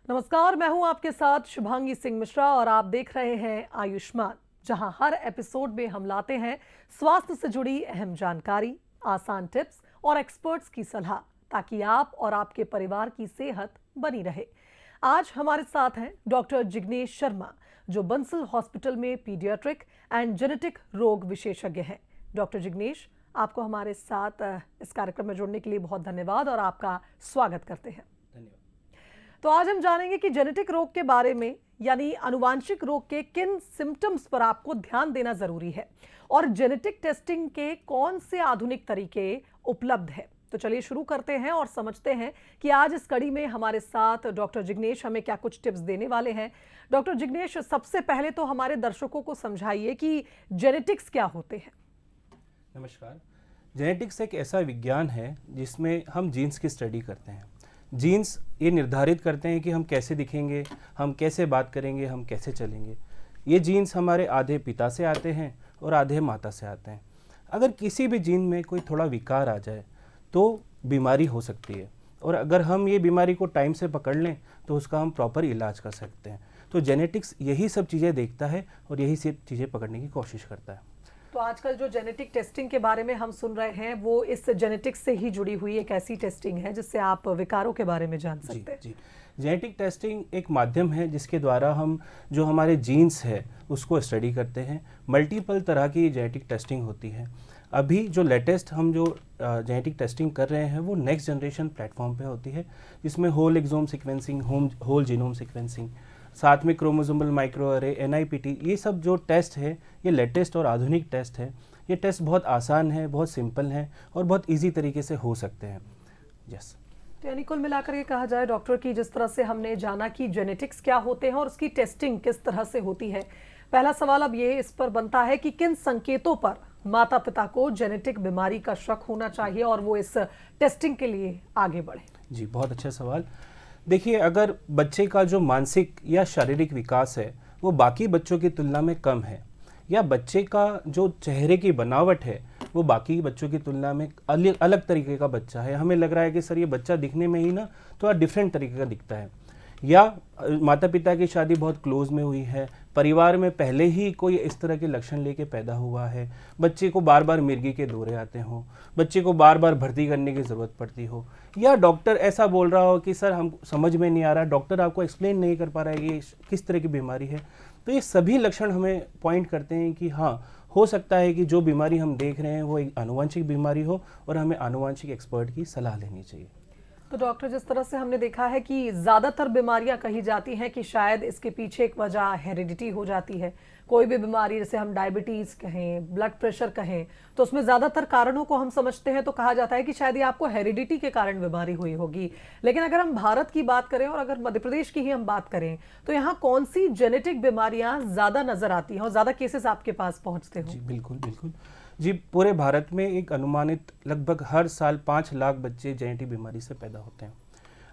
नमस्कार, मैं हूं आपके साथ शुभांगी सिंह मिश्रा और आप देख रहे हैं आयुष्मान, जहां हर एपिसोड में हम लाते हैं स्वास्थ्य से जुड़ी अहम जानकारी, आसान टिप्स और एक्सपर्ट्स की सलाह, ताकि आप और आपके परिवार की सेहत बनी रहे। आज हमारे साथ हैं डॉक्टर जिग्नेश शर्मा, जो बंसल हॉस्पिटल में पीडियाट्रिक एंड जेनेटिक रोग विशेषज्ञ हैं। डॉक्टर जिग्नेश, आपको हमारे साथ इस कार्यक्रम में जुड़ने के लिए बहुत धन्यवाद और आपका स्वागत करते हैं। तो आज हम जानेंगे कि जेनेटिक रोग के बारे में, यानी आनुवांशिक रोग के किन सिम्टम्स पर आपको ध्यान देना जरूरी है और जेनेटिक टेस्टिंग के कौन से आधुनिक तरीके उपलब्ध हैं। तो चलिए शुरू करते हैं और समझते हैं कि आज इस कड़ी में हमारे साथ डॉक्टर जिग्नेश हमें क्या कुछ टिप्स देने वाले हैं। डॉक्टर जिग्नेश, सबसे पहले तो हमारे दर्शकों को समझाइए कि जेनेटिक्स क्या होते हैं। नमस्कार। जेनेटिक्स एक ऐसा विज्ञान है जिसमें हम जीन्स की स्टडी करते हैं। जीन्स ये निर्धारित करते हैं कि हम कैसे दिखेंगे, हम कैसे बात करेंगे, हम कैसे चलेंगे। ये जीन्स हमारे आधे पिता से आते हैं और आधे माता से आते हैं। अगर किसी भी जीन में कोई थोड़ा विकार आ जाए तो बीमारी हो सकती है, और अगर हम ये बीमारी को टाइम से पकड़ लें तो उसका हम प्रॉपर इलाज कर सकते हैं। तो जेनेटिक्स यही सब चीज़ें देखता है और यही सब चीज़ें पकड़ने की कोशिश करता है। तो आजकल जो जेनेटिक टेस्टिंग के बारे में हम सुन रहे हैं, वो इस जेनेटिक्स से ही जुड़ी हुई एक ऐसी टेस्टिंग है जिससे आप विकारों के बारे में जान सकते हैं। जी, जेनेटिक टेस्टिंग एक माध्यम है जिसके द्वारा हम जो हमारे जीन्स है उसको स्टडी करते हैं। मल्टीपल तरह की जेनेटिक टेस्टिंग होती है। अभी जो लेटेस्ट हम जो जेनेटिक टेस्टिंग कर रहे हैं वो नेक्स्ट जनरेशन प्लेटफॉर्म पे होती है, जिसमें whole exome sequencing, whole genome sequencing, साथ में क्रोमोसोमल माइक्रो अरे, NIPT, ये सब जो टेस्ट है ये लेटेस्ट और आधुनिक टेस्ट है। ये टेस्ट बहुत आसान है, बहुत सिंपल है और बहुत इजी तरीके से हो सकते हैं। यस। तो यानी कुल मिलाकर ये कहा जाए डॉक्टर की, जिस तरह से हमने जाना कि जेनेटिक्स क्या होते हैं और उसकी टेस्टिंग किस तरह से होती है, पहला सवाल अब ये इस पर बनता है कि किन संकेतों पर माता पिता को जेनेटिक बीमारी का शक होना चाहिए और वो इस टेस्टिंग के लिए आगे बढ़े। जी, बहुत अच्छा सवाल। देखिए, अगर बच्चे का जो मानसिक या शारीरिक विकास है वो बाकी बच्चों की तुलना में कम है, या बच्चे का जो चेहरे की बनावट है वो बाकी बच्चों की तुलना में अलग तरीके का बच्चा है, हमें लग रहा है कि सर ये बच्चा दिखने में ही ना थोड़ा डिफरेंट तरीके का दिखता है, या माता पिता की शादी बहुत क्लोज में हुई है, परिवार में पहले ही कोई इस तरह के लक्षण लेके पैदा हुआ है, बच्चे को बार बार मिर्गी के दौरे आते हों, बच्चे को बार बार भर्ती करने की ज़रूरत पड़ती हो, या डॉक्टर ऐसा बोल रहा हो कि सर हम समझ में नहीं आ रहा, डॉक्टर आपको एक्सप्लेन नहीं कर पा रहा है कि किस तरह की बीमारी है। तो ये सभी लक्षण हमें पॉइंट करते हैं कि हाँ, हो सकता है कि जो बीमारी हम देख रहे हैं वो एक आनुवंशिक बीमारी हो और हमें आनुवंशिक एक्सपर्ट की सलाह लेनी चाहिए। तो डॉक्टर, जिस तरह से हमने देखा है कि ज़्यादातर बीमारियां कही जाती हैं कि शायद इसके पीछे एक वजह हेरिडिटी हो जाती है। कोई भी बीमारी, जैसे हम डायबिटीज़ कहें, ब्लड प्रेशर कहें, तो उसमें ज़्यादातर कारणों को हम समझते हैं तो कहा जाता है कि शायद ये आपको हेरिडिटी के कारण बीमारी हुई होगी। लेकिन अगर हम भारत की बात करें और अगर मध्य प्रदेश की ही हम बात करें, तो यहाँ कौन सी जेनेटिक बीमारियाँ ज़्यादा नज़र आती हैं और ज़्यादा केसेस आपके पास पहुँचते हो? जी, बिल्कुल बिल्कुल। जी, पूरे भारत में एक अनुमानित लगभग हर साल 5 लाख बच्चे जेनेटिक बीमारी से पैदा होते हैं।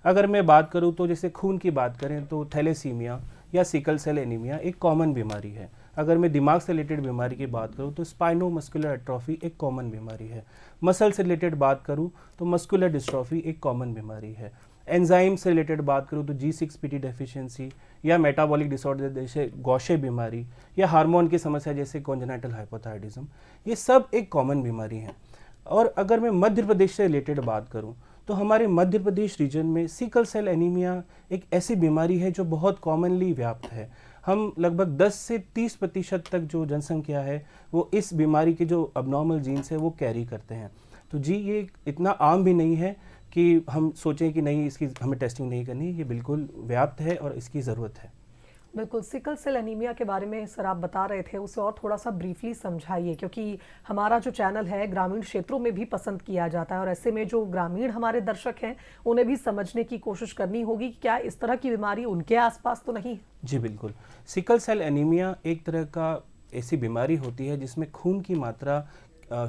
अगर मैं बात करूं तो जैसे खून की बात करें तो थैलेसीमिया या सिकल सेल एनीमिया एक कॉमन बीमारी है। अगर मैं दिमाग से रिलेटेड बीमारी की बात करूं तो स्पाइनो मस्कुलर एट्रोफी एक कॉमन बीमारी है। मसल से रिलेटेड बात करूं तो मस्कुलर डिस्ट्रॉफी एक कॉमन बीमारी है। एंजाइम से रिलेटेड बात करूं तो G6PD डेफिशिएंसी या मेटाबॉलिक डिसऑर्डर जैसे गौशे बीमारी या हार्मोन की समस्या जैसे कॉन्जेनिटल हाइपोथायराइडिज्म, ये सब एक कॉमन बीमारी है। और अगर मैं मध्य प्रदेश से रिलेटेड बात करूं तो हमारे मध्य प्रदेश रीजन में सिकल सेल एनीमिया एक ऐसी बीमारी है जो बहुत कॉमनली व्याप्त है। हम लगभग 10 से 30% तक जो जनसंख्या है वो इस बीमारी के जो अबनॉर्मल जीन्स है वो कैरी करते हैं। तो जी, ये इतना आम भी नहीं है कि हम सोचें कि नहीं इसकी हमें टेस्टिंग नहीं करनी, ये बिल्कुल व्याप्त है और इसकी ज़रूरत है। बिल्कुल, सिकल सेल एनीमिया के बारे में सर आप बता रहे थे, उसे और थोड़ा सा ब्रीफली समझाइए, क्योंकि हमारा जो चैनल है ग्रामीण क्षेत्रों में भी पसंद किया जाता है और ऐसे में जो ग्रामीण हमारे दर्शक हैं उन्हें भी समझने की कोशिश करनी होगी कि क्या इस तरह की बीमारी उनके आसपास तो नहीं है। जी बिल्कुल। सिकल सेल एनीमिया एक तरह का ऐसी बीमारी होती है जिसमें खून की मात्रा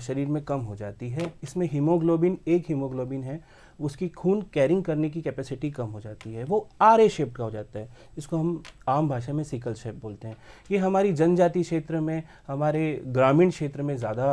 शरीर में कम हो जाती है। इसमें हीमोग्लोबिन है, उसकी खून कैरिंग करने की कैपेसिटी कम हो जाती है, वो RA शेप का हो जाता है, इसको हम आम भाषा में सिकल शेप बोलते हैं। ये हमारी जनजाति क्षेत्र में, हमारे ग्रामीण क्षेत्र में ज़्यादा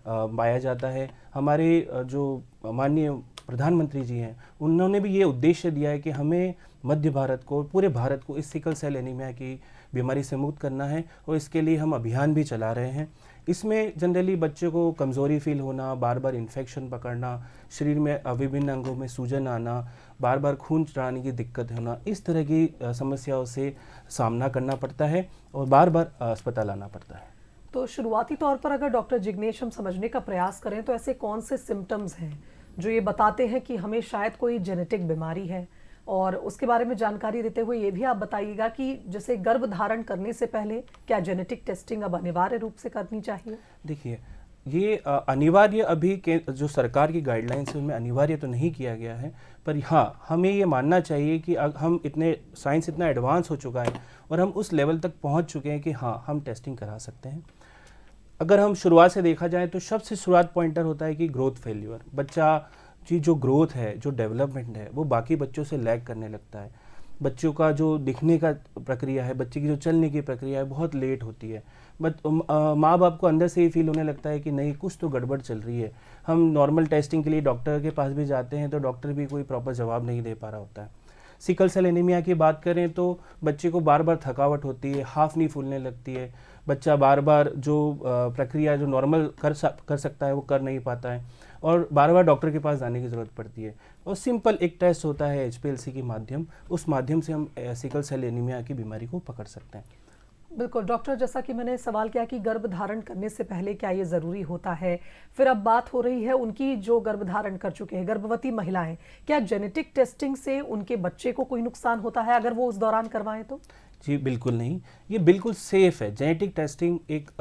पाया जाता है। हमारे जो माननीय प्रधानमंत्री जी हैं, उन्होंने भी ये उद्देश्य दिया है कि हमें मध्य भारत को, पूरे भारत को इस सिकल सेल एनीमिया की बीमारी से मुक्त करना है और इसके लिए हम अभियान भी चला रहे हैं। इसमें जनरली बच्चों को कमज़ोरी फील होना, बार बार इन्फेक्शन पकड़ना, शरीर में विभिन्न अंगों में सूजन आना, बार बार खून चढ़ाने की दिक्कत होना, इस तरह की समस्याओं से सामना करना पड़ता है और बार बार अस्पताल आना पड़ता है। तो शुरुआती तौर पर अगर डॉक्टर जिग्नेश हम समझने का प्रयास करें तो ऐसे कौन से सिम्टम्स हैं जो ये बताते हैं कि हमें शायद कोई जेनेटिक बीमारी है, और उसके बारे में जानकारी देते हुए ये भी आप बताइएगा कि जैसे गर्भ धारण करने से पहले क्या जेनेटिक टेस्टिंग अब अनिवार्य रूप से करनी चाहिए? देखिए, ये अनिवार्य अभी के जो सरकार की गाइडलाइंस है उनमें अनिवार्य तो नहीं किया गया है, पर हाँ, हमें ये मानना चाहिए कि हम इतने, साइंस इतना एडवांस हो चुका है और हम उस लेवल तक पहुंच चुके हैं कि हाँ, हम टेस्टिंग करा सकते हैं। अगर हम शुरुआत से देखा जाए तो सबसे शुरुआत पॉइंटर होता है कि ग्रोथ फेल्यूर। बच्चा की जो ग्रोथ है, जो डेवलपमेंट है, वो बाकी बच्चों से लैग करने लगता है। बच्चों का जो दिखने का प्रक्रिया है, बच्चे की जो चलने की प्रक्रिया है, बहुत लेट होती है। बट माँ बाप को अंदर से ही फील होने लगता है कि नहीं, कुछ तो गड़बड़ चल रही है। हम नॉर्मल टेस्टिंग के लिए डॉक्टर के पास भी जाते हैं तो डॉक्टर भी कोई प्रॉपर जवाब नहीं दे पा रहा होता है। सिकल सेल एनीमिया की बात करें तो बच्चे को बार बार थकावट होती है, हाफ नी फूलने लगती है, बच्चा बार बार जो प्रक्रिया जो नॉर्मल कर सकता है वो कर नहीं पाता है और बार बार डॉक्टर के पास जाने की ज़रूरत पड़ती है। और सिंपल एक टेस्ट होता है HPLC के माध्यम, उस माध्यम से हम सिकल सेल एनीमिया की बीमारी को पकड़ सकते हैं। बिल्कुल डॉक्टर, जैसा कि मैंने सवाल किया कि गर्भ धारण करने से पहले क्या ये ज़रूरी होता है, फिर अब बात हो रही है उनकी जो गर्भ धारण कर चुके हैं गर्भवती महिलाएं, क्या जेनेटिक टेस्टिंग से उनके बच्चे को कोई नुकसान होता है अगर वो उस दौरान करवाएं तो? जी बिल्कुल नहीं, ये बिल्कुल सेफ़ है। जेनेटिक टेस्टिंग एक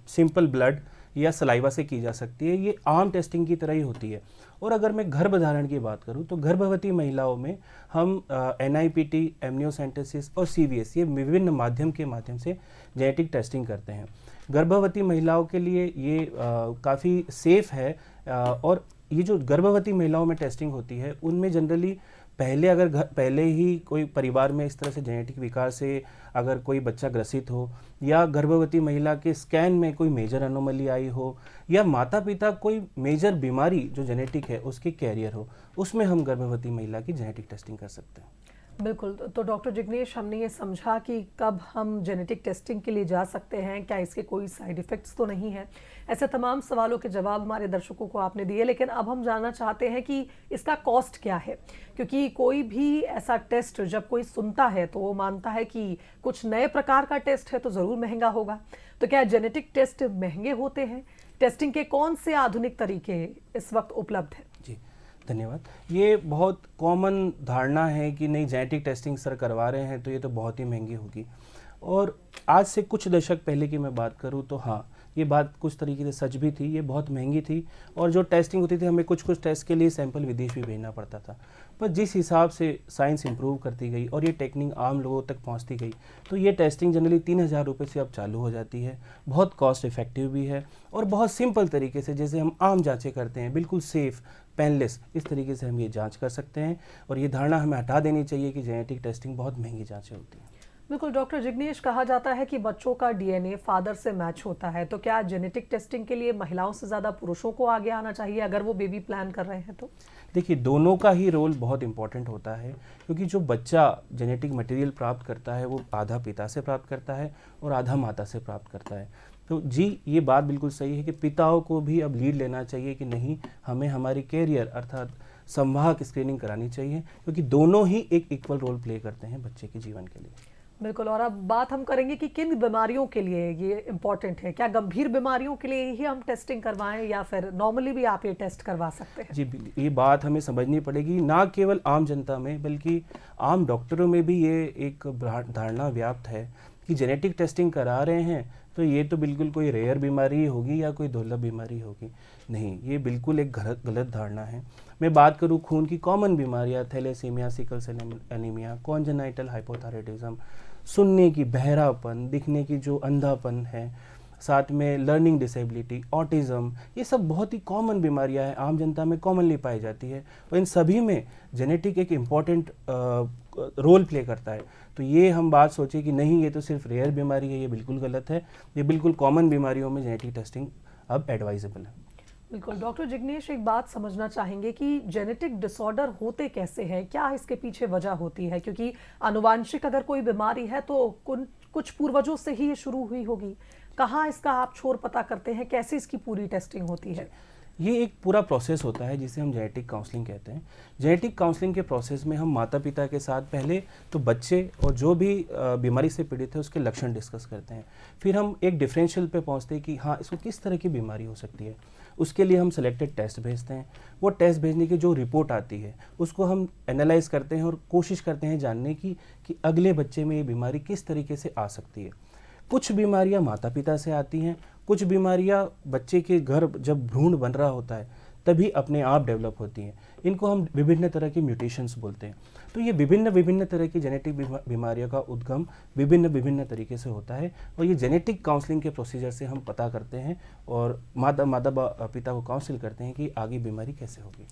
सिंपल ब्लड या सलाइवा से की जा सकती है, ये आम टेस्टिंग की तरह ही होती है। और अगर मैं गर्भधारण की बात करूं तो गर्भवती महिलाओं में हम NIPT, एमनियोसेंटेसिस और CVS, ये विभिन्न माध्यम से जेनेटिक टेस्टिंग करते हैं। गर्भवती महिलाओं के लिए ये काफ़ी सेफ़ है और ये जो गर्भवती महिलाओं में टेस्टिंग होती है उनमें जनरली पहले ही कोई परिवार में इस तरह से जेनेटिक विकार से अगर कोई बच्चा ग्रसित हो या गर्भवती महिला के स्कैन में कोई मेजर एनोमली आई हो या माता पिता कोई मेजर बीमारी जो जेनेटिक है उसके कैरियर हो, उसमें हम गर्भवती महिला की जेनेटिक टेस्टिंग कर सकते हैं। बिल्कुल, तो डॉक्टर जिग्नेश, हमने ये समझा कि कब हम जेनेटिक टेस्टिंग के लिए जा सकते हैं, क्या इसके कोई साइड इफ़ेक्ट्स तो नहीं है। ऐसे तमाम सवालों के जवाब हमारे दर्शकों को आपने दिए, लेकिन अब हम जानना चाहते हैं कि इसका कॉस्ट क्या है, क्योंकि कोई भी ऐसा टेस्ट जब कोई सुनता है तो वो मानता है कि कुछ नए प्रकार का टेस्ट है तो ज़रूर महंगा होगा। तो क्या जेनेटिक टेस्ट महंगे होते हैं? टेस्टिंग के कौन से आधुनिक तरीके इस वक्त उपलब्ध हैं? जी धन्यवाद। ये बहुत कॉमन धारणा है कि नहीं, जेनेटिक टेस्टिंग सर करवा रहे हैं तो ये तो बहुत ही महंगी होगी। और आज से कुछ दशक पहले की मैं बात करूँ तो हाँ, ये बात कुछ तरीके से सच भी थी, ये बहुत महंगी थी और जो टेस्टिंग होती थी हमें कुछ टेस्ट के लिए सैंपल विदेश भी भेजना पड़ता था। पर जिस हिसाब से साइंस इंप्रूव करती गई और ये टेक्निक आम लोगों तक पहुंचती गई तो ये टेस्टिंग जनरली 3,000 रुपये से अब चालू हो जाती है। बहुत कॉस्ट इफेक्टिव भी है और बहुत सिंपल तरीके से, जैसे हम आम जांचें करते हैं, बिल्कुल सेफ़, पेनलेस, इस तरीके से हम ये जांच कर सकते हैं। और ये धारणा हमें हटा देनी चाहिए कि जेनेटिक टेस्टिंग बहुत महंगी जांचें होती हैं। बिल्कुल डॉक्टर जिग्नेश, कहा जाता है कि बच्चों का DNA फादर से मैच होता है, तो क्या जेनेटिक टेस्टिंग के लिए महिलाओं से ज़्यादा पुरुषों को आगे आना चाहिए अगर वो बेबी प्लान कर रहे हैं तो? देखिए, दोनों का ही रोल बहुत इंपॉर्टेंट होता है, क्योंकि जो बच्चा जेनेटिक मटेरियल प्राप्त करता है वो आधा पिता से प्राप्त करता है और आधा माता से प्राप्त करता है। तो जी, ये बात बिल्कुल सही है कि पिताओं को भी अब लीड लेना चाहिए कि नहीं, हमें हमारी कैरियर अर्थात संवाहक स्क्रीनिंग करानी चाहिए, क्योंकि दोनों ही एक इक्वल रोल प्ले करते हैं बच्चे के जीवन के लिए। बिल्कुल, और अब बात हम करेंगे कि किन बीमारियों के लिए ये इम्पोर्टेंट है। क्या गंभीर बीमारियों के लिए ही हम टेस्टिंग करवाएं या फिर नॉर्मली भी आप ये टेस्ट करवा सकते हैं? जी, ये बात हमें समझनी पड़ेगी, ना केवल आम जनता में बल्कि आम डॉक्टरों में भी ये एक धारणा व्याप्त है कि जेनेटिक टेस्टिंग करा रहे हैं तो ये तो बिल्कुल कोई रेयर बीमारी होगी या कोई दुर्लभ बीमारी होगी। नहीं, ये बिल्कुल एक गलत धारणा है। मैं बात करूँ खून की कॉमन बीमारियाँ, thalassaemia, sickle cell anaemia, congenital hypothyroidism, सुनने की बहरापन, दिखने की जो अंधापन है, साथ में लर्निंग डिसेबिलिटी, ऑटिज़म, ये सब बहुत ही कॉमन बीमारियां हैं, आम जनता में कॉमनली पाई जाती है और इन सभी में जेनेटिक एक इम्पॉर्टेंट रोल प्ले करता है। तो ये हम बात सोचें कि नहीं, ये तो सिर्फ रेयर बीमारी है, ये बिल्कुल गलत है। ये बिल्कुल कॉमन बीमारियों में जेनेटिक टेस्टिंग अब एडवाइजेबल है। बिल्कुल। डॉक्टर जिग्नेश, एक बात समझना चाहेंगे कि जेनेटिक डिसऑर्डर होते कैसे हैं? क्या इसके पीछे वजह होती है? क्योंकि आनुवांशिक अगर कोई बीमारी है तो कुछ पूर्वजों से ही ये शुरू हुई होगी। कहाँ इसका आप छोर पता करते हैं? कैसे इसकी पूरी टेस्टिंग होती है? ये एक पूरा प्रोसेस होता है जिसे हम जेनेटिक काउंसलिंग कहते हैं। जेनेटिक काउंसलिंग के प्रोसेस में हम माता पिता के साथ पहले तो बच्चे और जो भी बीमारी से पीड़ित है उसके लक्षण डिस्कस करते हैं। फिर हम एक डिफरेंशियल पे पहुंचते हैं कि हाँ, इसको किस तरह की बीमारी हो सकती है। उसके लिए हम सिलेक्टेड टेस्ट भेजते हैं। वो टेस्ट भेजने की जो रिपोर्ट आती है उसको हम एनालाइज करते हैं और कोशिश करते हैं जानने की कि अगले बच्चे में ये बीमारी किस तरीके से आ सकती है। कुछ बीमारियां माता पिता से आती हैं, कुछ बीमारियां बच्चे के गर्भ जब भ्रूण बन रहा होता है तभी अपने आप डेवलप होती हैं। इनको हम विभिन्न तरह के म्यूटेशंस बोलते हैं। तो ये विभिन्न तरह की जेनेटिक बीमारियों का उद्गम विभिन्न तरीके से होता है और ये जेनेटिक काउंसलिंग के प्रोसीजर से हम पता करते हैं और माता पिता को काउंसिल करते हैं कि आगे बीमारी कैसे होगी।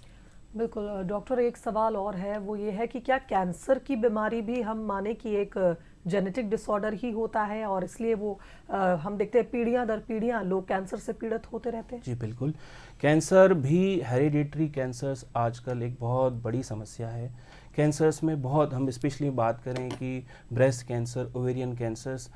बिल्कुल। डॉक्टर, एक सवाल और है, वो ये है कि क्या कैंसर की बीमारी भी हम माने कि एक जेनेटिक डिसऑर्डर ही होता है और इसलिए वो हम देखते हैं पीढ़ियां दर पीढ़ियां लोग कैंसर से पीड़ित होते रहते हैं? जी बिल्कुल। कैंसर भी, हेरिडिटरी कैंसर्स आजकल एक बहुत बड़ी समस्या है। कैंसर्स में बहुत, हम स्पेशली बात करें कि ब्रेस्ट कैंसर, ओवेरियन कैंसर्स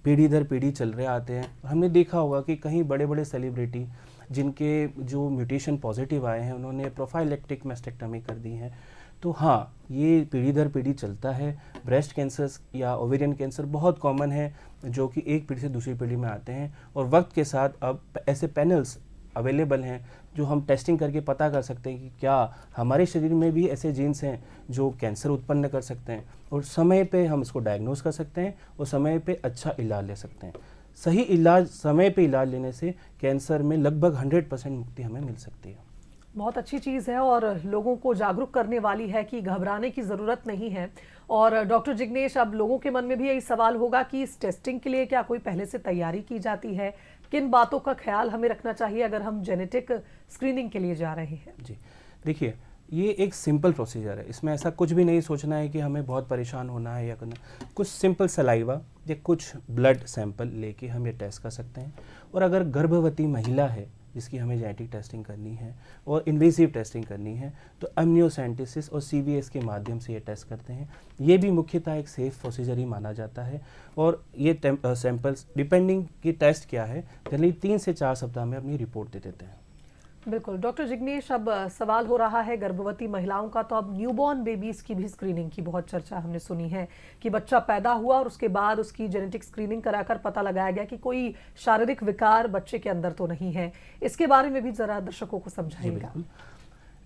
पीढ़ी दर पीढ़ी चल रहे आते हैं। हमने देखा होगा कि कहीं बड़े बड़े सेलिब्रिटी जिनके जो म्यूटेशन पॉजिटिव आए हैं उन्होंने प्रोफाइलेक्टिक मैस्टेक्टमी कर दी है। तो हाँ, ये पीढ़ी दर पीढ़ी चलता है। ब्रेस्ट कैंसर्स या ओवेरियन कैंसर बहुत कॉमन है जो कि एक पीढ़ी से दूसरी पीढ़ी में आते हैं और वक्त के साथ अब ऐसे पैनल्स अवेलेबल हैं जो हम टेस्टिंग करके पता कर सकते हैं कि क्या हमारे शरीर में भी ऐसे जीन्स हैं जो कैंसर उत्पन्न कर सकते हैं और समय पे हम इसको डायग्नोज कर सकते हैं और समय पे अच्छा इलाज ले सकते हैं। सही इलाज, समय पे इलाज लेने से कैंसर में लगभग 100% मुक्ति हमें मिल सकती है। बहुत अच्छी चीज़ है और लोगों को जागरूक करने वाली है कि घबराने की ज़रूरत नहीं है। और डॉक्टर जिग्नेश, अब लोगों के मन में भी यही सवाल होगा कि इस टेस्टिंग के लिए क्या कोई पहले से तैयारी की जाती है? किन बातों का ख्याल हमें रखना चाहिए अगर हम जेनेटिक स्क्रीनिंग के लिए जा रहे हैं? जी देखिए, ये एक सिंपल प्रोसीजर है। इसमें ऐसा कुछ भी नहीं सोचना है कि हमें बहुत परेशान होना है या करना। कुछ सिंपल सलाइवा या कुछ ब्लड सैंपल लेके हम ये टेस्ट कर सकते हैं। और अगर गर्भवती महिला है जिसकी हमें जेनेटिक टेस्टिंग करनी है और इन्वेसिव टेस्टिंग करनी है तो अम्नियोसेंटेसिस और CVS के माध्यम से ये टेस्ट करते हैं। ये भी मुख्यतः एक सेफ प्रोसीजर ही माना जाता है और ये सैंपल्स डिपेंडिंग कि टेस्ट क्या है जनरली 3 से 4 सप्ताह में अपनी रिपोर्ट दे देते हैं। बिल्कुल। डॉक्टर जिग्नेश, अब सवाल हो रहा है गर्भवती महिलाओं का, तो अब न्यूबॉर्न बेबीज की भी स्क्रीनिंग की बहुत चर्चा हमने सुनी है कि बच्चा पैदा हुआ और उसके बाद उसकी जेनेटिक स्क्रीनिंग कराकर पता लगाया गया कि कोई शारीरिक विकार बच्चे के अंदर तो नहीं है। इसके बारे में भी जरा दर्शकों को समझाइएगा।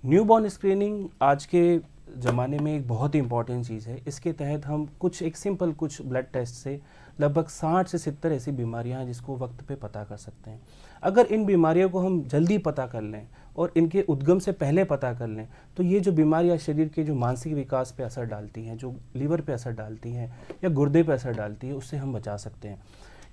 न्यूबॉर्न स्क्रीनिंग आज के ज़माने में एक बहुत ही इंपॉर्टेंट चीज़ है। इसके तहत हम एक सिंपल ब्लड टेस्ट से लगभग 60 से 70 ऐसी बीमारियां हैं जिसको वक्त पे पता कर सकते हैं। अगर इन बीमारियों को हम जल्दी पता कर लें और इनके उद्गम से पहले पता कर लें तो ये जो बीमारियां शरीर के जो मानसिक विकास पे असर डालती हैं, जो लीवर पे असर डालती हैं या गुर्दे पे असर डालती है, उससे हम बचा सकते हैं।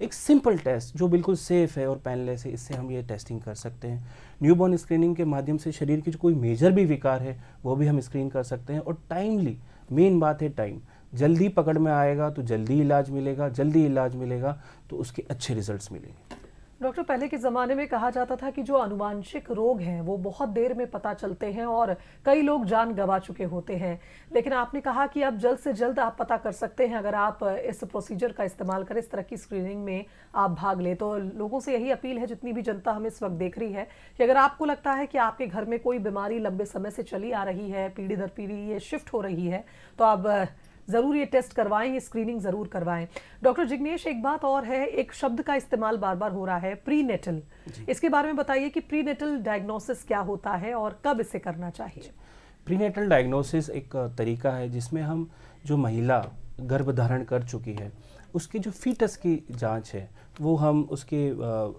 एक सिंपल टेस्ट जो बिल्कुल सेफ़ है और पेनलेस है, इससे हम ये टेस्टिंग कर सकते हैं। न्यूबॉर्न स्क्रीनिंग के माध्यम से शरीर की जो कोई मेजर भी विकार है वो भी हम स्क्रीन कर सकते हैं और टाइमली, मेन बात है टाइम, जल्दी पकड़ में आएगा तो जल्दी इलाज मिलेगा तो उसके अच्छे रिजल्ट्स मिलेंगे। डॉक्टर, पहले के ज़माने में कहा जाता था कि जो आनुवांशिक रोग हैं वो बहुत देर में पता चलते हैं और कई लोग जान गंवा चुके होते हैं, लेकिन आपने कहा कि अब जल्द से जल्द आप पता कर सकते हैं अगर आप इस प्रोसीजर का इस्तेमाल करें, इस तरह की स्क्रीनिंग में आप भाग लें। तो लोगों से यही अपील है, जितनी भी जनता हमें इस वक्त देख रही है, कि अगर आपको लगता है कि आपके घर में कोई बीमारी लंबे समय से चली आ रही है, पीढ़ी दर पीढ़ी ये शिफ्ट हो रही है, तो आप ज़रूर ये टेस्ट करवाएं, ये स्क्रीनिंग ज़रूर करवाएं। डॉक्टर जिग्नेश, एक बात और है, एक शब्द का इस्तेमाल बार बार हो रहा है, प्रीनेटल। इसके बारे में बताइए कि प्रीनेटल डायग्नोसिस क्या होता है और कब इसे करना चाहिए? प्रीनेटल डायग्नोसिस एक तरीका है जिसमें हम जो महिला गर्भ धारण कर चुकी है उसके जो फीटस की जांच है वो हम उसके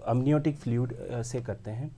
अम्नियोटिक फ्लूइड से करते हैं।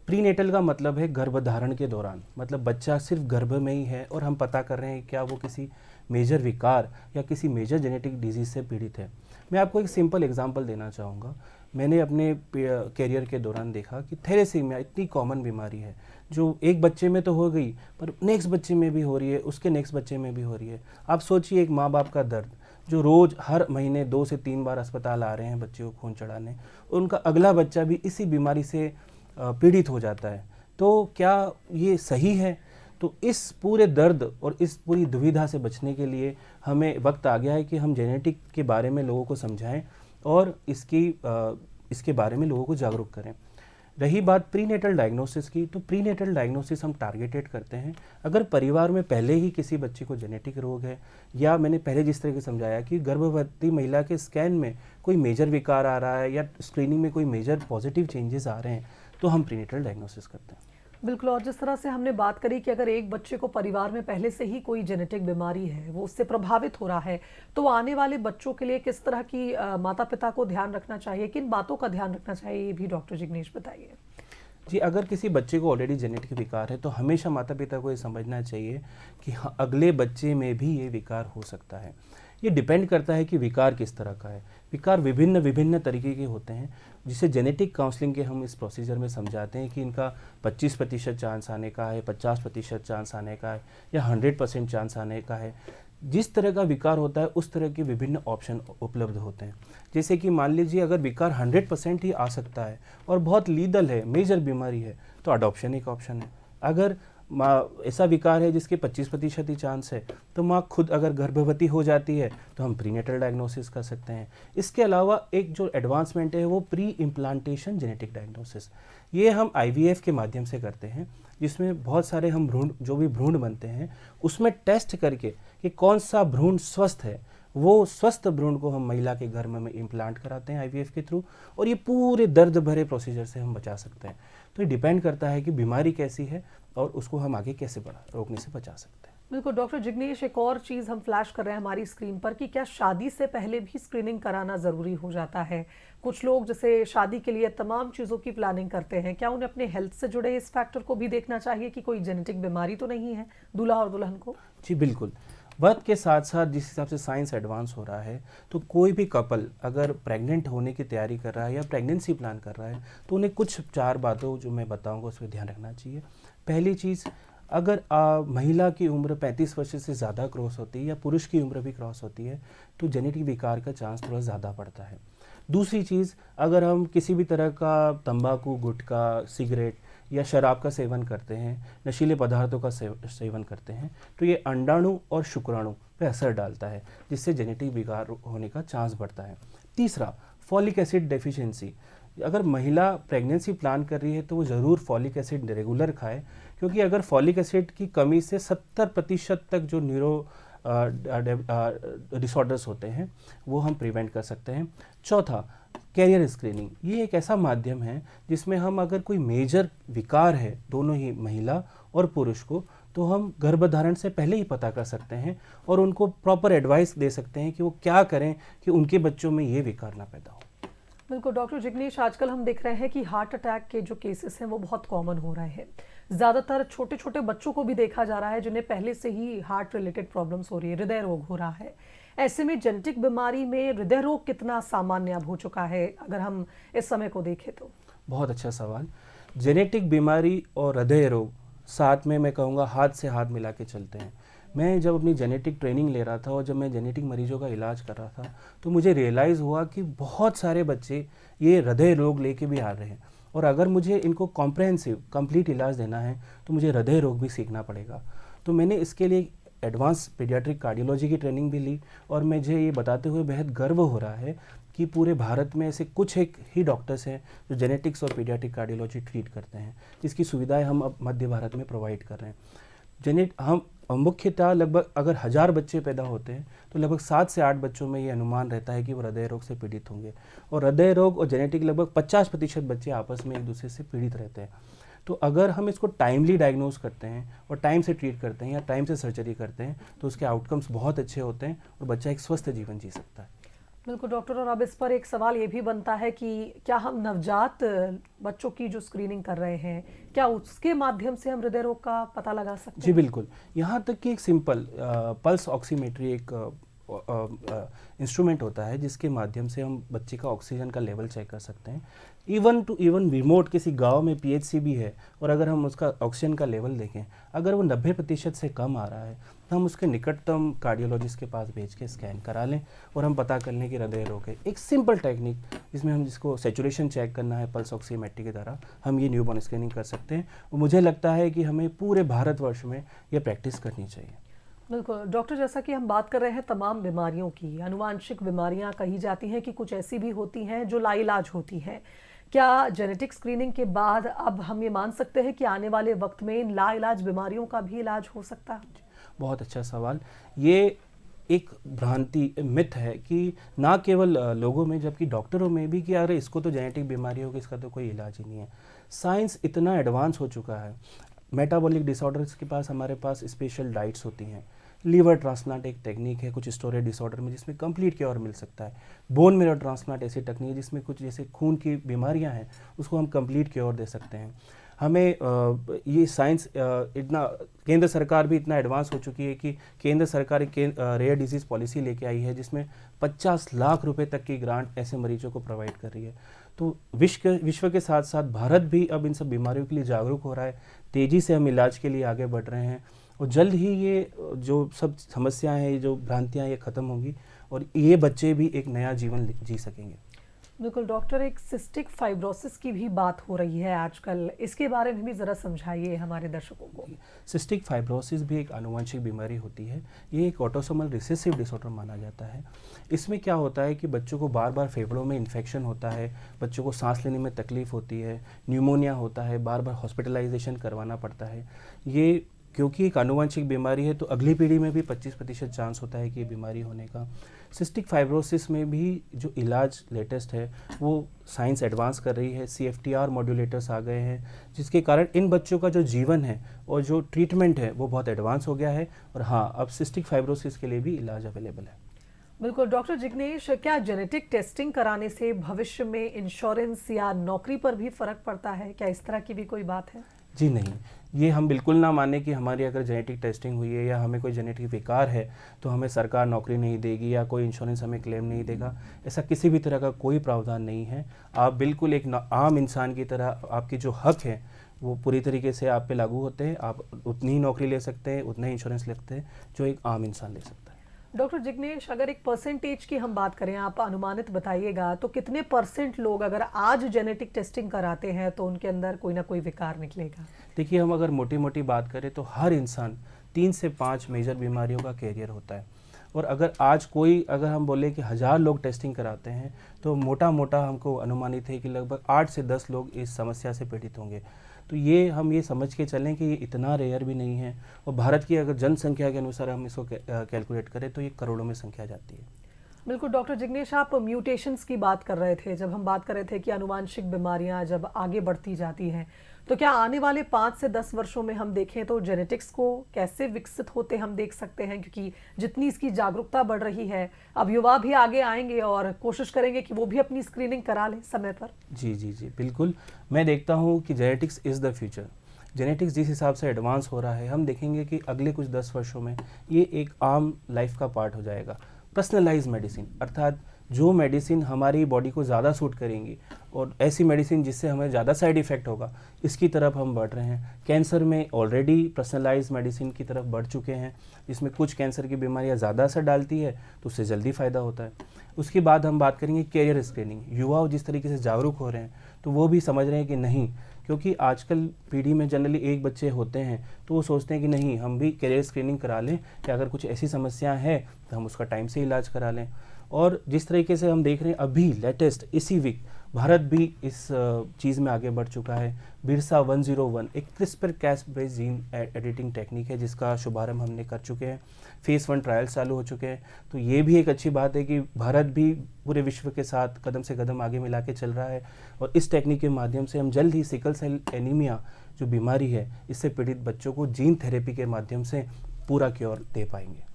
प्रीनेटल का मतलब है गर्भधारण के दौरान, मतलब बच्चा सिर्फ गर्भ में ही है और हम पता कर रहे हैं क्या वो किसी मेजर विकार या किसी मेजर जेनेटिक डिजीज़ से पीड़ित है। मैं आपको एक सिंपल एग्जांपल देना चाहूँगा। मैंने अपने कैरियर के दौरान देखा कि थैलेसीमिया इतनी कॉमन बीमारी है जो एक बच्चे में तो हो गई पर नेक्स्ट बच्चे में भी हो रही है, उसके नेक्स्ट बच्चे में भी हो रही है। आप सोचिए एक माँ बाप का दर्द, जो रोज़ हर महीने 2 से 3 बार अस्पताल आ रहे हैं बच्चे को खून चढ़ाने, और उनका अगला बच्चा भी इसी बीमारी से पीड़ित हो जाता है। तो क्या ये सही है? तो इस पूरे दर्द और इस पूरी दुविधा से बचने के लिए हमें वक्त आ गया है कि हम जेनेटिक के बारे में लोगों को समझाएं और इसके बारे में लोगों को जागरूक करें। रही बात प्रीनेटल डायग्नोसिस की, तो प्रीनेटल डायग्नोसिस हम टारगेटेड करते हैं। अगर परिवार में पहले ही किसी बच्चे को जेनेटिक रोग है, या मैंने पहले जिस तरह से समझाया कि गर्भवती महिला के स्कैन में कोई मेजर विकार आ रहा है या स्क्रीनिंग में कोई मेजर पॉजिटिव चेंजेस आ रहे हैं, तो हम प्रीनेटल डायग्नोसिस करते हैं। बिल्कुल। और जिस तरह से हमने बात करी कि अगर एक बच्चे को परिवार में पहले से ही कोई जेनेटिक बीमारी है, वो उससे प्रभावित हो रहा है, तो आने वाले बच्चों के लिए किस तरह की माता पिता को ध्यान रखना चाहिए, किन बातों का ध्यान रखना चाहिए, ये भी डॉक्टर जिग्नेश बताइए। जी, अगर किसी बच्चे को ऑलरेडी जेनेटिक विकार है तो हमेशा माता पिता को ये समझना चाहिए कि हाँ, अगले बच्चे में भी ये विकार हो सकता है। ये डिपेंड करता है कि विकार किस तरह का है। विकार विभिन्न विभिन्न तरीके के होते हैं, जिसे जेनेटिक काउंसलिंग के हम इस प्रोसीजर में समझाते हैं कि इनका 25% चांस आने का है, 50% चांस आने का है, या 100% चांस आने का है। जिस तरह का विकार होता है उस तरह के विभिन्न ऑप्शन उपलब्ध होते हैं। जैसे कि मान लीजिए अगर विकार 100% ही आ सकता है और बहुत लीदल है, मेजर बीमारी है, तो अडॉप्शन एक ऑप्शन है। अगर ऐसा विकार है जिसके 25% ही चांस है, तो माँ खुद अगर गर्भवती हो जाती है तो हम प्रीनेटल डायग्नोसिस कर सकते हैं। इसके अलावा एक जो एडवांसमेंट है वो प्री इम्प्लांटेशन जेनेटिक डायग्नोसिस, ये हम IVF के माध्यम से करते हैं, जिसमें बहुत सारे हम भ्रूण बनते हैं, उसमें टेस्ट करके कि कौन सा भ्रूण स्वस्थ है, वो स्वस्थ भ्रूण को हम महिला के गर्भ में इम्प्लांट कराते हैं IVF के थ्रू, और ये पूरे दर्द भरे प्रोसीजर से हम बचा सकते हैं। तो ये डिपेंड करता है कि बीमारी कैसी है और उसको हम आगे कैसे रोकने से बचा सकते हैं। बिल्कुल। डॉक्टर जिग्नेश, एक और चीज़ हम फ्लैश कर रहे हैं हमारी स्क्रीन पर कि क्या शादी से पहले भी स्क्रीनिंग कराना ज़रूरी हो जाता है? कुछ लोग जैसे शादी के लिए तमाम चीज़ों की प्लानिंग करते हैं, क्या उन्हें अपने हेल्थ से जुड़े इस फैक्टर को भी देखना चाहिए कि कोई जेनेटिक बीमारी तो नहीं है दूल्हा और दुल्हन को? जी बिल्कुल। वक्त के साथ साथ जिस हिसाब से साइंस एडवांस हो रहा है, तो कोई भी कपल अगर प्रेग्नेंट होने की तैयारी कर रहा है या प्रेगनेंसी प्लान कर रहा है, तो उन्हें कुछ 4 बातों जो मैं बताऊंगा उस पर ध्यान रखना चाहिए। पहली चीज़, अगर महिला की उम्र 35 वर्ष से ज़्यादा क्रॉस होती है या पुरुष की उम्र भी क्रॉस होती है, तो जेनेटिक विकार का चांस थोड़ा ज़्यादा बढ़ता है। दूसरी चीज़, अगर हम किसी भी तरह का तंबाकू, गुटखा, सिगरेट या शराब का सेवन करते हैं, नशीले पदार्थों का सेवन करते हैं, तो ये अंडाणु और शुक्राणु पे असर डालता है, जिससे जेनेटिक विकार होने का चांस बढ़ता है। तीसरा, फॉलिक एसिड डेफिशिएंसी। अगर महिला प्रेगनेंसी प्लान कर रही है तो वो ज़रूर फॉलिक एसिड रेगुलर खाए, क्योंकि अगर फॉलिक एसिड की कमी से 70% तक जो न्यूरो डिसऑर्डर्स होते हैं वो हम प्रिवेंट कर सकते हैं। चौथा, कैरियर स्क्रीनिंग। ये एक ऐसा माध्यम है जिसमें हम अगर कोई मेजर विकार है दोनों ही महिला और पुरुष को, तो हम गर्भधारण से पहले ही पता कर सकते हैं और उनको प्रॉपर एडवाइस दे सकते हैं कि वो क्या करें कि उनके बच्चों में ये विकार ना पैदा हो। बिल्कुल। डॉक्टर जिग्नेश, आजकल हम देख रहे हैं कि हार्ट अटैक के जो केसेस हैं वो बहुत कॉमन हो रहे हैं। ज़्यादातर छोटे छोटे बच्चों को भी देखा जा रहा है जिन्हें पहले से ही हार्ट रिलेटेड प्रॉब्लम्स हो रही है, हृदय रोग हो रहा है। ऐसे में जेनेटिक बीमारी में हृदय रोग कितना सामान्य अब हो चुका है, अगर हम इस समय को देखें तो? बहुत अच्छा सवाल। जेनेटिक बीमारी और हृदय रोग साथ में, मैं कहूँगा, हाथ से हाथ मिला के चलते हैं। मैं जब अपनी जेनेटिक ट्रेनिंग ले रहा था और जब मैं जेनेटिक मरीजों का इलाज कर रहा था, तो मुझे रियलाइज़ हुआ कि बहुत सारे बच्चे ये हृदय रोग लेके भी आ रहे हैं, और अगर मुझे इनको कॉम्प्रहेंसिव कंप्लीट इलाज देना है तो मुझे हृदय रोग भी सीखना पड़ेगा। तो मैंने इसके लिए एडवांस पीडियाट्रिक कार्डियोलॉजी की ट्रेनिंग भी ली, और मुझे ये बताते हुए बेहद गर्व हो रहा है कि पूरे भारत में ऐसे कुछ एक ही डॉक्टर्स हैं जो जेनेटिक्स और पीडियाट्रिक कार्डियोलॉजी ट्रीट करते हैं, जिसकी सुविधाएं हम अब मध्य भारत में प्रोवाइड कर रहे हैं। हम मुख्यतः लगभग अगर 1000 बच्चे पैदा होते हैं तो लगभग 7 से 8 बच्चों में ये अनुमान रहता है कि वो हृदय रोग से पीड़ित होंगे, और हृदय रोग और जेनेटिक लगभग 50% बच्चे आपस में एक दूसरे से पीड़ित रहते हैं। तो अगर हम इसको टाइमली डायग्नोज करते हैं और टाइम से ट्रीट करते हैं या टाइम से सर्जरी करते हैं, तो उसके आउटकम्स बहुत अच्छे होते हैं और बच्चा एक स्वस्थ जीवन जी सकता है। बिल्कुल डॉक्टर, और अब इस पर एक सवाल ये भी बनता है कि क्या हम नवजात बच्चों की जो स्क्रीनिंग कर रहे हैं, क्या उसके माध्यम से हम हृदय रोग का पता लगा सकते हैं? जी बिल्कुल। यहाँ तक कि एक सिंपल पल्स ऑक्सीमेट्री एक इंस्ट्रूमेंट होता है जिसके माध्यम से हम बच्चे का ऑक्सीजन का लेवल चेक कर सकते हैं। इवन रिमोट किसी गांव में पीएचसी भी है और अगर हम उसका ऑक्सीजन का लेवल देखें, अगर वो 90% से कम आ रहा है तो हम उसके निकटतम कार्डियोलॉजिस्ट के पास भेज के स्कैन करा लें और हम पता कर लें कि हृदय रोग है। एक सिंपल टेक्निक जिसमें हम जिसको सेचुरेशन चेक करना है पल्स ऑक्सीमेट्री की तरह, हम ये न्यूबॉर्न स्क्रीनिंग कर सकते हैं। और मुझे लगता है कि हमें पूरे भारतवर्ष में ये प्रैक्टिस करनी चाहिए। बिल्कुल डॉक्टर, जैसा कि हम बात कर रहे हैं तमाम बीमारियों की, आनुवांशिक बीमारियां कही जाती हैं कि कुछ ऐसी भी होती हैं जो लाइलाज होती हैं। क्या जेनेटिक स्क्रीनिंग के बाद अब हम ये मान सकते हैं कि आने वाले वक्त में इन लाइलाज बीमारियों का भी इलाज हो सकता है? बहुत अच्छा सवाल। ये एक भ्रांति मिथ है कि ना केवल लोगों में जबकि डॉक्टरों में भी कि अरे इसको तो जेनेटिक बीमारी होगी, इसका तो कोई इलाज ही नहीं है। साइंस इतना एडवांस हो चुका है। मेटाबॉलिक डिसऑर्डर्स के पास हमारे पास स्पेशल डाइट्स होती हैं। लीवर ट्रांसप्लांट एक टेक्निक है कुछ स्टोरेज डिसऑर्डर में जिसमें कंप्लीट क्योर मिल सकता है। बोन मैरो ट्रांसप्लांट ऐसी टेक्निक है जिसमें कुछ जैसे खून की बीमारियां हैं उसको हम कंप्लीट क्योर दे सकते हैं। हमें ये साइंस इतना, केंद्र सरकार भी इतना एडवांस हो चुकी है कि केंद्र सरकार एक रेयर डिजीज़ पॉलिसी लेके आई है जिसमें 50 लाख रुपए तक की ग्रांट ऐसे मरीजों को प्रोवाइड कर रही है। तो विश्व के साथ साथ भारत भी अब इन सब बीमारियों के लिए जागरूक हो रहा है। तेज़ी से हम इलाज के लिए आगे बढ़ रहे हैं और जल्द ही ये जो सब समस्याएं हैं, ये जो भ्रांतियां, ये ख़त्म होंगी और ये बच्चे भी एक नया जीवन जी सकेंगे। बिल्कुल डॉक्टर, एक सिस्टिक फाइब्रोसिस की भी बात हो रही है आजकल, इसके बारे में भी ज़रा समझाइए हमारे दर्शकों को। सिस्टिक फाइब्रोसिस भी एक आनुवंशिक बीमारी होती है। ये एक ऑटोसोमल रिसेसिव डिसऑर्डर माना जाता है। इसमें क्या होता है कि बच्चों को बार बार फेफड़ों में इन्फेक्शन होता है, बच्चों को सांस लेने में तकलीफ होती है, न्यूमोनिया होता है, बार बार हॉस्पिटलाइजेशन करवाना पड़ता है। ये क्योंकि एक आनुवंशिक बीमारी है तो अगली पीढ़ी में भी 25% चांस होता है कि ये बीमारी होने का। सिस्टिक फाइब्रोसिस में भी जो इलाज लेटेस्ट है वो साइंस एडवांस कर रही है। CFTR मॉड्यूलेटर्स आ गए हैं जिसके कारण इन बच्चों का जो जीवन है और जो ट्रीटमेंट है वो बहुत एडवांस हो गया है। और हाँ, अब सिस्टिक फाइब्रोसिस के लिए भी इलाज अवेलेबल है। बिल्कुल डॉक्टर जिग्नेश, क्या जेनेटिक टेस्टिंग कराने से भविष्य में इंश्योरेंस या नौकरी पर भी फर्क पड़ता है? क्या इस तरह की भी कोई बात है? जी नहीं, ये हम बिल्कुल ना माने कि हमारी अगर जेनेटिक टेस्टिंग हुई है या हमें कोई जेनेटिक विकार है तो हमें सरकार नौकरी नहीं देगी या कोई इंश्योरेंस हमें क्लेम नहीं देगा। ऐसा किसी भी तरह का कोई प्रावधान नहीं है। आप बिल्कुल एक आम इंसान की तरह, आपके जो हक हैं वो पूरी तरीके से आप पे लागू होते हैं। आप उतनी ही नौकरी ले सकते हैं, उतना ही इंश्योरेंस ले सकते हैं जो एक आम इंसान ले सकता है। डॉक्टर जिग्नेश, अगर एक परसेंटेज की हम बात करें, आप अनुमानित बताइएगा, तो कितने % लोग अगर आज जेनेटिक टेस्टिंग कराते हैं तो उनके अंदर कोई ना कोई विकार निकलेगा? देखिए, हम अगर मोटी मोटी बात करें तो हर इंसान 3 से 5 मेजर बीमारियों का कैरियर होता है। और अगर हम बोले कि 1000 लोग टेस्टिंग कराते हैं तो मोटा मोटा हमको अनुमानित है कि लगभग 8 से 10 लोग इस समस्या से पीड़ित होंगे। तो हम ये समझ के चलें कि ये इतना रेयर भी नहीं है। और भारत की अगर जनसंख्या के अनुसार हम इसको कैलकुलेट करें तो ये करोड़ों में संख्या जाती है। बिल्कुल डॉक्टर जिग्नेश, आप म्यूटेशंस की बात कर रहे थे, जब हम बात कर रहे थे कि आनुवांशिक बीमारियां जब आगे बढ़ती जाती हैं तो क्या आने वाले 5 से 10 वर्षों में हम देखें तो जेनेटिक्स को कैसे विकसित होते हम देख सकते हैं? क्योंकि जितनी इसकी जागरूकता बढ़ रही है, अब युवा भी आगे आएंगे और कोशिश करेंगे कि वो भी अपनी स्क्रीनिंग करा लें समय पर। जी जी जी, बिल्कुल। मैं देखता हूँ कि genetics is the future. Genetics जिस हिसाब से एडवांस हो रहा है, हम देखेंगे कि अगले कुछ 10 वर्षों में ये एक आम लाइफ का पार्ट हो जाएगा। पर्सनलाइज मेडिसिन, अर्थात जो मेडिसिन हमारी बॉडी को ज़्यादा सूट करेंगी और ऐसी मेडिसिन जिससे हमें ज़्यादा साइड इफ़ेक्ट होगा, इसकी तरफ हम बढ़ रहे हैं। कैंसर में ऑलरेडी पर्सनलाइज मेडिसिन की तरफ बढ़ चुके हैं, जिसमें कुछ कैंसर की बीमारियां ज़्यादा असर डालती है तो उससे जल्दी फ़ायदा होता है। उसके बाद हम बात करेंगे कैरियर स्क्रीनिंग। युवा जिस तरीके से जागरूक हो रहे हैं तो वो भी समझ रहे हैं कि नहीं, क्योंकि आजकल पीढ़ी में जनरली एक बच्चे होते हैं तो वो सोचते हैं कि नहीं, हम भी कैरियर स्क्रीनिंग करा लें कि अगर कुछ ऐसी समस्या है तो हम उसका टाइम से इलाज करा लें। और जिस तरीके से हम देख रहे हैं अभी लेटेस्ट इसी वीक भारत भी इस चीज़ में आगे बढ़ चुका है। बिरसा 101 एक CRISPR Cas based gene editing technique है जिसका शुभारंभ हमने कर चुके हैं। फेज़ 1 ट्रायल्स चालू हो चुके हैं। तो ये भी एक अच्छी बात है कि भारत भी पूरे विश्व के साथ कदम से कदम आगे मिला के चल रहा है और इस टेक्निक के माध्यम से हम जल्द ही सिकल सेल एनीमिया जो बीमारी है इससे पीड़ित बच्चों को जीन थेरेपी के माध्यम से पूरा क्योर दे पाएंगे।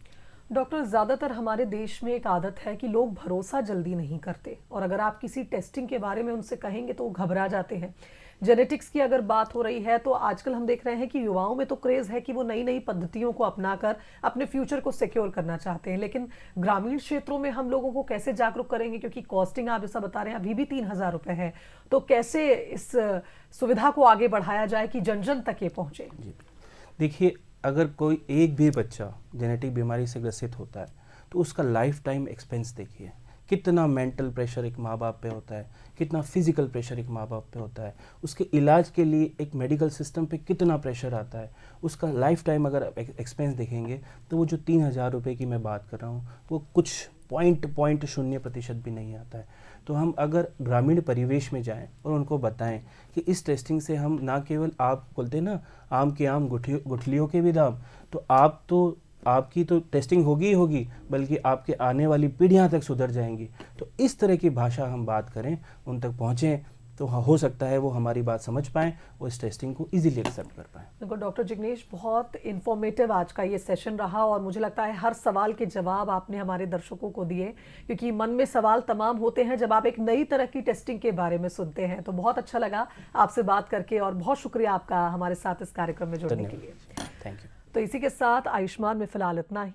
डॉक्टर, ज़्यादातर हमारे देश में एक आदत है कि लोग भरोसा जल्दी नहीं करते और अगर आप किसी टेस्टिंग के बारे में उनसे कहेंगे तो वो घबरा जाते हैं। जेनेटिक्स की अगर बात हो रही है तो आजकल हम देख रहे हैं कि युवाओं में तो क्रेज है कि वो नई नई पद्धतियों को अपनाकर अपने फ्यूचर को सिक्योर करना चाहते हैं, लेकिन ग्रामीण क्षेत्रों में हम लोगों को कैसे जागरूक करेंगे, क्योंकि कॉस्टिंग आप जैसा बता रहे हैं अभी भी 3,000 रुपए है, तो कैसे इस सुविधा को आगे बढ़ाया जाए कि जन जन तक ये पहुंचे? जी देखिए, अगर कोई एक भी बच्चा जेनेटिक बीमारी से ग्रसित होता है तो उसका लाइफ टाइम एक्सपेंस देखिए, कितना मेंटल प्रेशर एक माँ बाप पे होता है, कितना फिजिकल प्रेशर एक माँ बाप पे होता है, उसके इलाज के लिए एक मेडिकल सिस्टम पे कितना प्रेशर आता है, उसका लाइफ टाइम अगर एक्सपेंस देखेंगे तो वो जो 3,000 रुपये की मैं बात कर रहा हूँ वो कुछ 0.0% भी नहीं आता है। तो हम अगर ग्रामीण परिवेश में जाएं और उनको बताएं कि इस टेस्टिंग से हम ना केवल, आप बोलते हैं ना आम के आम गुठलियों के भी दाम, तो आपकी तो टेस्टिंग होगी ही होगी, बल्कि आपके आने वाली पीढ़ियां तक सुधर जाएंगी। तो इस तरह की भाषा हम बात करें, उन तक पहुँचें, तो हो सकता है वो हमारी बात समझ पाएँ और इस टेस्टिंग को इजीली एक्सेप्ट कर पाएँ। बिल्कुल डॉक्टर जिग्नेश, बहुत इन्फॉर्मेटिव आज का ये सेशन रहा और मुझे लगता है हर सवाल के जवाब आपने हमारे दर्शकों को दिए, क्योंकि मन में सवाल तमाम होते हैं जब आप एक नई तरह की टेस्टिंग के बारे में सुनते हैं। तो बहुत अच्छा लगा आपसे बात करके और बहुत शुक्रिया आपका हमारे साथ इस कार्यक्रम में जुड़ने के लिए। Thank you. तो इसी के साथ आयुष्मान में फिलहाल इतना ही।